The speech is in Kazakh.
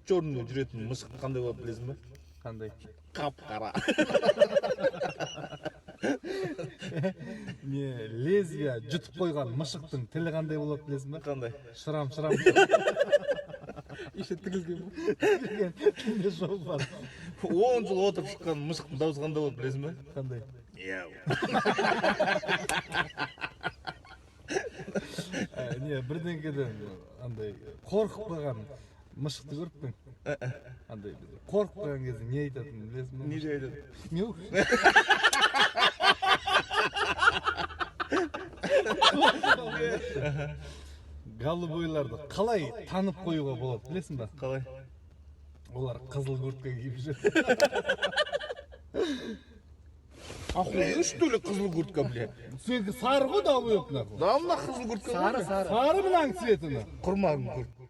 черный жүретін мысық қандай болады білесің бе? Қандай? Қап-қара. Не, лезвия жұтып қойған мысықтың тілі қандай болады білесің бе? Қандай? Шырам. Еще тігілген бе? Тігілген, тілде жоқ бар. 10 жыл отырып шыққан мысықтың дауысы қандай болады білесің бе? Қандай? Мяу. Не, бірдеңкеден андай қорқып қалған мысықты көріп пең? Андай қорқып қалған кезде не айтатынын білесің бе? Не жайды? Мяу. Голубойларды қалай танып қоюға болады білесің бе? Қалай? Олар қызыл куртка киіп жүр. Охуенно, что ли, қызыл куртка, бля? Сенікі сары ғой да өп нахуй. Да, мына қызыл куртка. Сары. Сары мынаң цветіні. Құрмағым куртка.